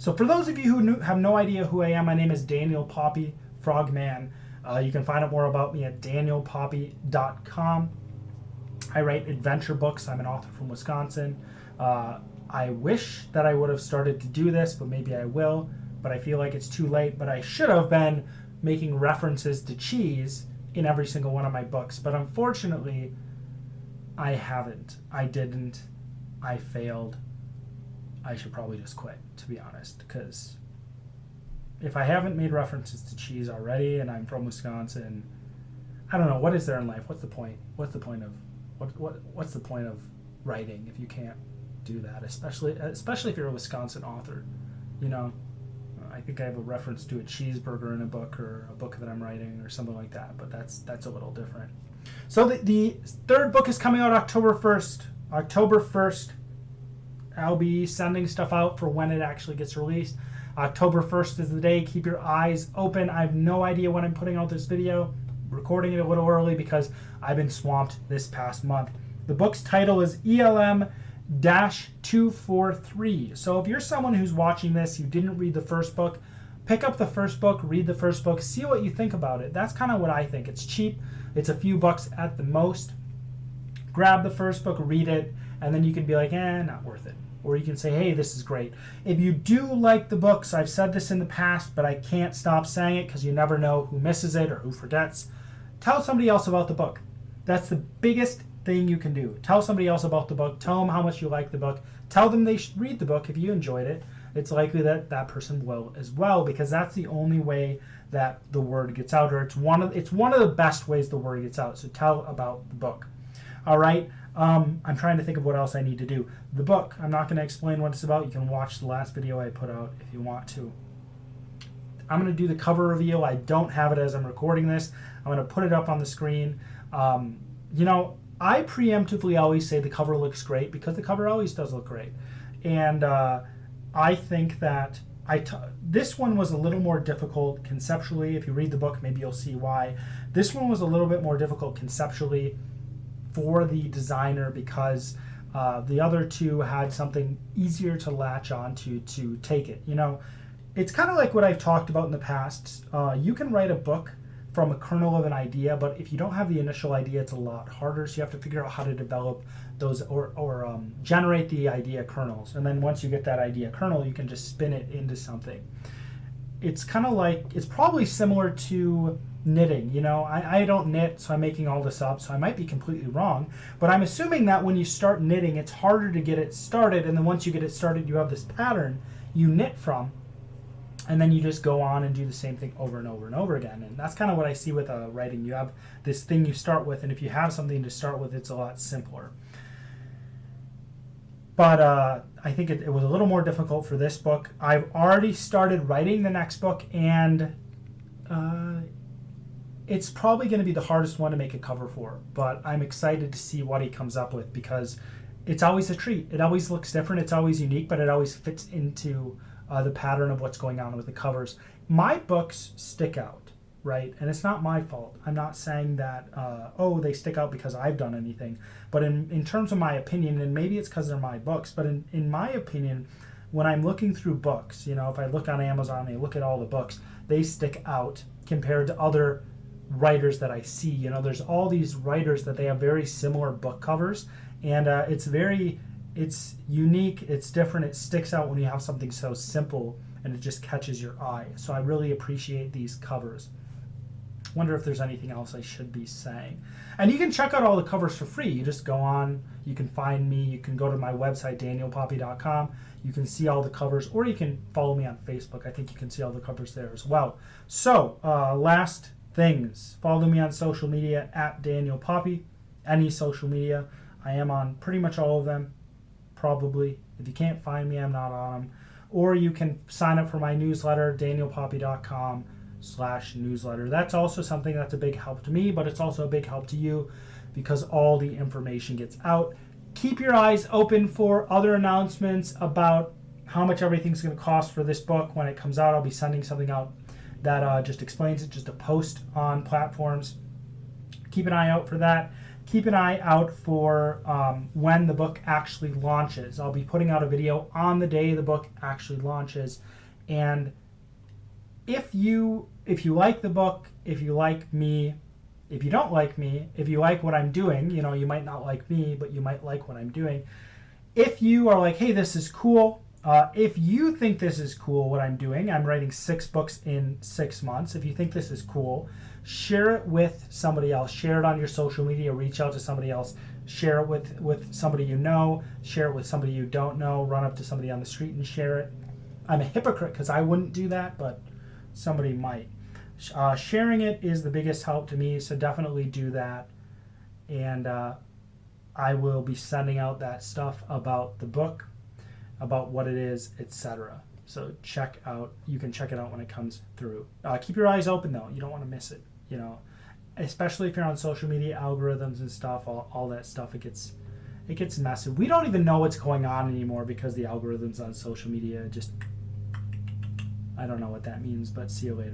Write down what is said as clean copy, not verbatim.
So for those of you who have no idea who I am, my name is Daniel Poppie, Frogman. You can find out more about me at danielpoppie.com. I write adventure books. I'm an author from Wisconsin. I wish that I would have started to do this, but maybe I will. But I feel like it's too late. But I should have been making references to cheese in every single one of my books. But unfortunately, I haven't. I didn't. I failed. I should probably just quit, to be honest, because if I haven't made references to cheese already and I'm from Wisconsin, I don't know, what is there in life? What's the point? What's the point of writing if you can't do that, especially if you're a Wisconsin author, you know? I think I have a reference to a cheeseburger in a book or a book that I'm writing or something like that, but that's a little different. So the third book is coming out October 1st. October 1st, I'll be sending stuff out for when it actually gets released. October 1st is the day. Keep your eyes open. I have no idea when I'm putting out this video. I'm recording it a little early because I've been swamped this past month. The book's title is ELM-243. So if you're someone who's watching this, you didn't read the first book, pick up the first book, read the first book, see what you think about it. That's kind of what I think. It's cheap. It's a few bucks at the most. Grab the first book, read it, and then you can be like, not worth it. Or you can say, hey, this is great. If you do like the books, I've said this in the past, but I can't stop saying it because you never know who misses it or who forgets. Tell somebody else about the book. That's the biggest thing you can do. Tell somebody else about the book. Tell them how much you like the book. Tell them they should read the book if you enjoyed it. It's likely that that person will as well, because that's the only way that the word gets out, or it's one of the best ways the word gets out. So tell about the book. All right. I'm trying to think of what else I need to do. The book, I'm not going to explain what it's about. You can watch the last video I put out if you want to. I'm going to do the cover reveal. I don't have it as I'm recording this. I'm going to put it up on the screen. You know, I preemptively always say the cover looks great because the cover always does look great. And I think that this one was a little more difficult conceptually. If you read the book, maybe you'll see why. This one was a little bit more difficult conceptually for the designer because the other two had something easier to latch onto to take it. You know, it's kind of like what I've talked about in the past. You can write a book from a kernel of an idea, but if you don't have the initial idea, it's a lot harder. So you have to figure out how to develop those or generate the idea kernels. And then once you get that idea kernel, you can just spin it into something. It's kind of like, it's probably similar to knitting. You know, I don't knit, so I'm making all this up, so I might be completely wrong, but I'm assuming that when you start knitting, it's harder to get it started, and then once you get it started, you have this pattern you knit from, and then you just go on and do the same thing over and over and over again. And that's kind of what I see with writing. You have this thing you start with, and if you have something to start with, it's a lot simpler. But I think it was a little more difficult for this book. I've already started writing the next book, and it's probably going to be the hardest one to make a cover for, but I'm excited to see what he comes up with because it's always a treat. It always looks different. It's always unique, but it always fits into the pattern of what's going on with the covers. My books stick out, right? And it's not my fault. I'm not saying that, they stick out because I've done anything. But in terms of my opinion, and maybe it's because they're my books, but in my opinion, when I'm looking through books, you know, if I look on Amazon and I look at all the books, they stick out compared to other writers that I see. You know, there's all these writers that they have very similar book covers, and it's unique, it's different, it sticks out when you have something so simple and it just catches your eye. So I really appreciate these covers. Wonder if there's anything else I should be saying. And you can check out all the covers for free. You just go on, you can find me, you can go to my website, danielpoppie.com. You can see all the covers, or you can follow me on Facebook. I think you can see all the covers there as well. So, last things. Follow me on social media at Daniel Poppie. Any social media. I am on pretty much all of them, probably. If you can't find me, I'm not on them. Or you can sign up for my newsletter, danielpoppie.com/newsletter. That's also something that's a big help to me, but it's also a big help to you because all the information gets out. Keep your eyes open for other announcements about how much everything's going to cost for this book. When it comes out, I'll be sending something out that just explains it, just a post on platforms. Keep an eye out for that. keep an eye out for when the book actually launches. I'll be putting out a video on the day the book actually launches. And if you like the book, if you like me, if you don't like me, if you like what I'm doing, you know, you might not like me, but you might like what I'm doing. If you are like, hey, this is cool, if you think this is cool what I'm doing, I'm writing 6 books in 6 months. If you think this is cool, share it with somebody else. Share it on your social media. Reach out to somebody else. Share it with somebody you know. Share it with somebody you don't know. Run up to somebody on the street and share it. I'm a hypocrite because I wouldn't do that, but somebody might. Sharing it is the biggest help to me, so definitely do that. And I will be sending out that stuff about the book, about what it is, etc. So you can check it out when it comes through. Keep your eyes open though. You don't want to miss it, you know, especially if you're on social media, algorithms and stuff, all that stuff. It gets messy. We don't even know what's going on anymore because the algorithms on social media just, I don't know what that means, but see you later.